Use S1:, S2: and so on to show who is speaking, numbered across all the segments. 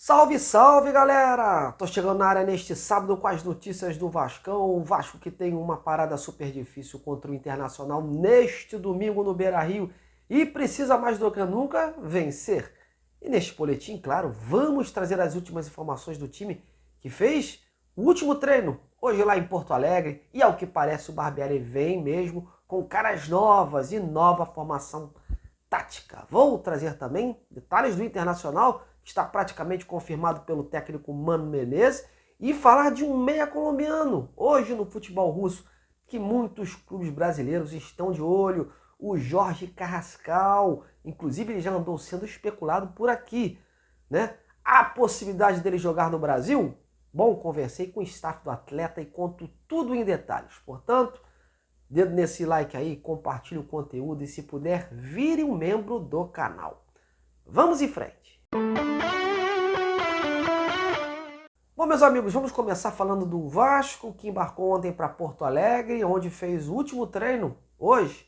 S1: Salve, salve, galera! Tô chegando na área neste sábado com as notícias do Vascão. O Vasco que tem uma parada super difícil contra o Internacional neste domingo no Beira-Rio e precisa mais do que nunca vencer. E neste boletim, claro, vamos trazer as últimas informações do time que fez o último treino hoje lá em Porto Alegre e ao que parece o Barbieri vem mesmo com caras novas e nova formação tática. Vou trazer também detalhes do Internacional, que está praticamente confirmado pelo técnico Mano Menezes, e falar de um meia colombiano, hoje no futebol russo, que muitos clubes brasileiros estão de olho, o Jorge Carrascal, inclusive ele já andou sendo especulado por aqui, né? A possibilidade dele jogar no Brasil? Bom, conversei com o staff do atleta e conto tudo em detalhes, portanto, dedo nesse like aí, compartilhe o conteúdo e se puder, vire um membro do canal. Vamos em frente! Bom, meus amigos, vamos começar falando do Vasco, que embarcou ontem para Porto Alegre, onde fez o último treino, hoje,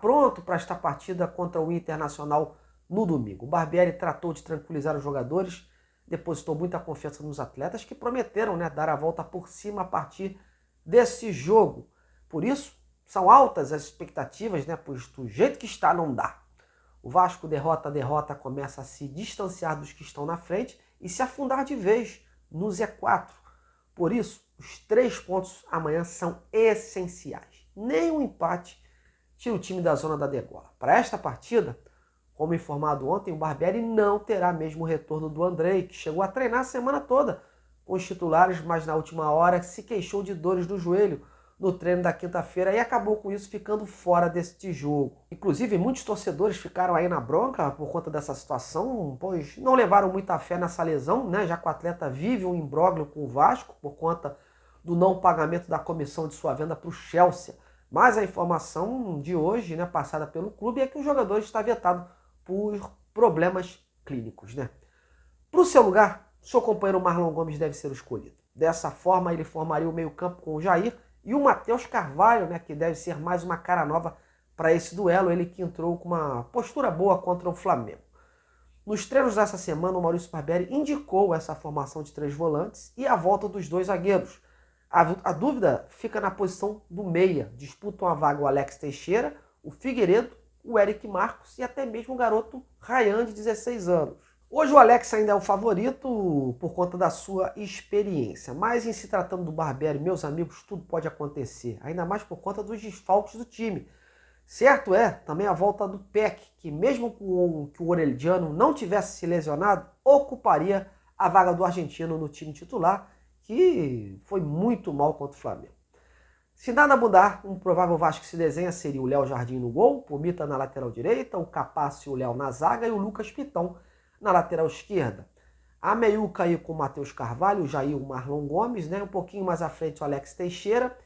S1: pronto para esta partida contra o Internacional no domingo. O Barbieri tratou de tranquilizar os jogadores, depositou muita confiança nos atletas que prometeram, né, dar a volta por cima a partir desse jogo. Por isso, são altas as expectativas, né, pois do jeito que está não dá. O Vasco, derrota a derrota, começa a se distanciar dos que estão na frente e se afundar de vez no Z4. Por isso, os 3 pontos amanhã são essenciais. Nem um empate tira o time da zona da degola. Para esta partida, como informado ontem, o Barbieri não terá mesmo o retorno do Andrei, que chegou a treinar a semana toda com os titulares, mas na última hora se queixou de dores no joelho no treino da quinta-feira e acabou com isso ficando fora deste jogo. Inclusive, muitos torcedores ficaram aí na bronca por conta dessa situação, pois não levaram muita fé nessa lesão, né? Já que o atleta vive um imbróglio com o Vasco por conta do não pagamento da comissão de sua venda para o Chelsea. Mas a informação de hoje, né, passada pelo clube, é que o jogador está vetado por problemas clínicos, né? Para o seu lugar, seu companheiro Marlon Gomes deve ser o escolhido. Dessa forma, ele formaria o meio-campo com o Jair e o Matheus Carvalho, né, que deve ser mais uma cara nova para esse duelo, ele que entrou com uma postura boa contra o Flamengo. Nos treinos dessa semana, o Maurício Barbieri indicou essa formação de 3 volantes e a volta dos 2 zagueiros. A dúvida fica na posição do meia. Disputam a vaga o Alex Teixeira, o Figueiredo, o Eric Marcos e até mesmo o garoto Ryan, de 16 anos. Hoje o Alex ainda é o favorito por conta da sua experiência, mas em se tratando do Barbieri, meus amigos, tudo pode acontecer, ainda mais por conta dos desfalques do time. Certo é também a volta do Peck, que mesmo que o Orelhano não tivesse se lesionado, ocuparia a vaga do argentino no time titular, que foi muito mal contra o Flamengo. Se nada mudar, um provável Vasco que se desenha seria o Léo Jardim no gol, o Mita na lateral direita, o Capácio e o Léo na zaga e o Lucas Pitão na lateral esquerda. A meiuca aí com o Matheus Carvalho, o Jair, o Marlon Gomes, né? Um pouquinho mais à frente o Alex Teixeira.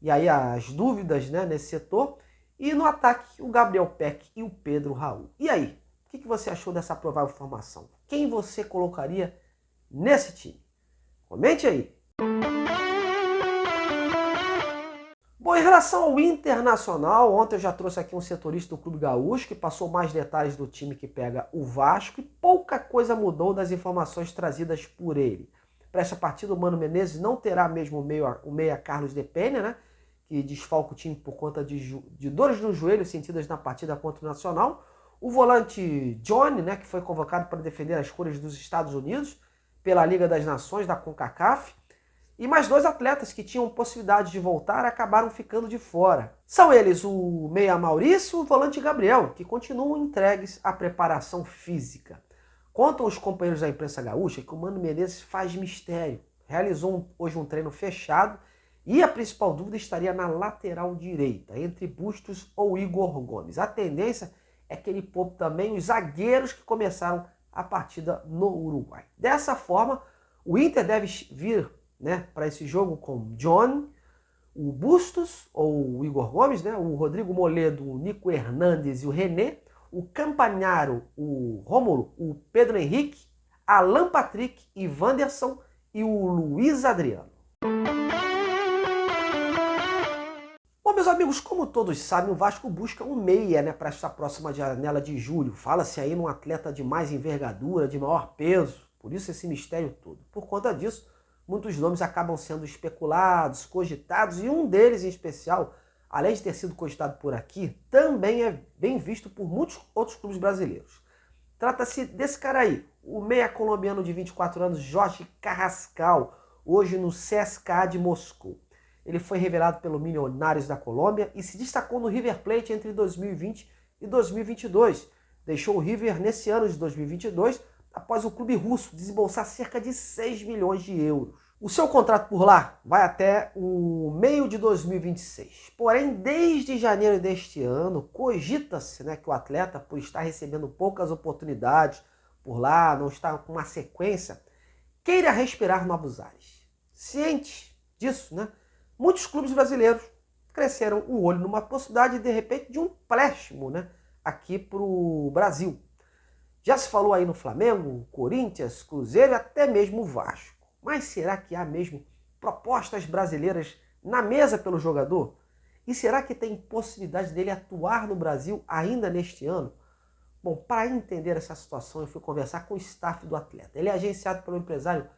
S1: E aí as dúvidas, né, nesse setor. E no ataque o Gabriel Peck e o Pedro Raul. E aí, o que você achou dessa provável formação? Quem você colocaria nesse time? Comente aí. Bom, em relação ao Internacional, ontem eu já trouxe aqui um setorista do Clube Gaúcho que passou mais detalhes do time que pega o Vasco e pouca coisa mudou das informações trazidas por ele. Para essa partida, o Mano Menezes não terá mesmo o meia Carlos de Penha, né, que desfalca o time por conta de dores no joelho sentidas na partida contra o Nacional. O volante Johnny, né, que foi convocado para defender as cores dos Estados Unidos pela Liga das Nações da CONCACAF. E mais 2 atletas que tinham possibilidade de voltar acabaram ficando de fora. São eles o meia Maurício e o volante Gabriel, que continuam entregues à preparação física. Contam os companheiros da imprensa gaúcha que o Mano Menezes faz mistério. Realizou hoje um treino fechado e a principal dúvida estaria na lateral direita, entre Bustos ou Igor Gomes. A tendência é que ele poupe também os zagueiros que começaram a partida no Uruguai. Dessa forma, o Inter deve vir, né, para esse jogo com John, o Bustos, ou o Igor Gomes, né, o Rodrigo Moledo, o Nico Hernandes e o René, o Campagnaro, o Rômulo, o Pedro Henrique, Alan Patrick e Wanderson e o Luiz Adriano. Bom, meus amigos, como todos sabem, o Vasco busca um meia, né, para esta próxima janela de julho. Fala-se aí num atleta de mais envergadura, de maior peso. Por isso esse mistério todo. Por conta disso, muitos nomes acabam sendo especulados, cogitados, e um deles em especial, além de ter sido cogitado por aqui, também é bem visto por muitos outros clubes brasileiros. Trata-se desse cara aí, o meia colombiano de 24 anos, Jorge Carrascal, hoje no CSKA de Moscou. Ele foi revelado pelo Milionários da Colômbia e se destacou no River Plate entre 2020 e 2022. Deixou o River nesse ano de 2022, após o clube russo desembolsar cerca de 6 milhões de euros. O seu contrato por lá vai até o meio de 2026. Porém, desde janeiro deste ano, cogita-se, que o atleta, por estar recebendo poucas oportunidades por lá, não estar com uma sequência, queira respirar novos ares. Ciente disso, muitos clubes brasileiros cresceram o olho numa possibilidade, de repente, de um empréstimo, aqui para o Brasil. Já se falou aí no Flamengo, Corinthians, Cruzeiro e até mesmo o Vasco. Mas será que há mesmo propostas brasileiras na mesa pelo jogador? E será que tem possibilidade dele atuar no Brasil ainda neste ano? Bom, para entender essa situação, eu fui conversar com o staff do atleta. Ele é agenciado pelo empresário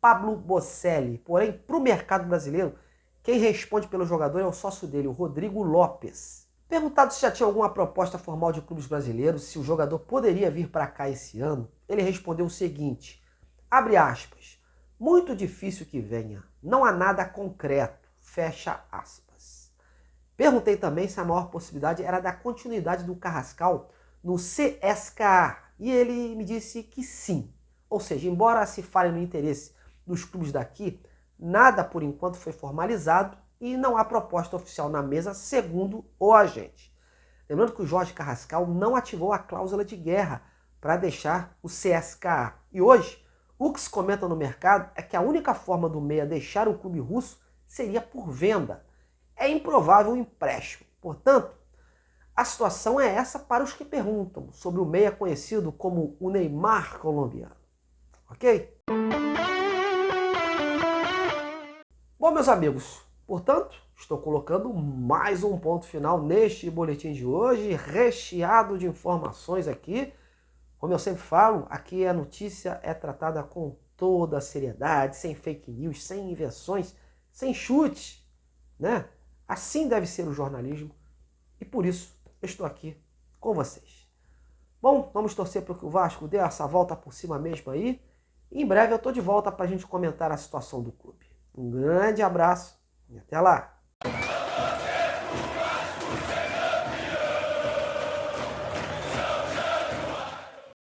S1: Pablo Bocelli. Porém, para o mercado brasileiro, quem responde pelo jogador é o sócio dele, o Rodrigo Lopes. Perguntado se já tinha alguma proposta formal de clubes brasileiros, se o jogador poderia vir para cá esse ano, ele respondeu o seguinte, abre aspas, muito difícil que venha, não há nada concreto, fecha aspas. Perguntei também se a maior possibilidade era da continuidade do Carrascal no CSKA, e ele me disse que sim. Ou seja, embora se fale no interesse dos clubes daqui, nada por enquanto foi formalizado e não há proposta oficial na mesa, segundo o agente. Lembrando que o Jorge Carrascal não ativou a cláusula de guerra para deixar o CSKA. E hoje, o que se comenta no mercado é que a única forma do meia deixar o clube russo seria por venda. É improvável um empréstimo. Portanto, a situação é essa para os que perguntam sobre o meia conhecido como o Neymar colombiano. Ok? Bom, meus amigos, portanto, estou colocando mais um ponto final neste boletim de hoje, recheado de informações aqui. Como eu sempre falo, aqui a notícia é tratada com toda a seriedade, sem fake news, sem invenções, sem chute, Assim deve ser o jornalismo e por isso eu estou aqui com vocês. Bom, vamos torcer para que o Vasco dê essa volta por cima mesmo aí. E em breve eu estou de volta para a gente comentar a situação do clube. Um grande abraço e até lá!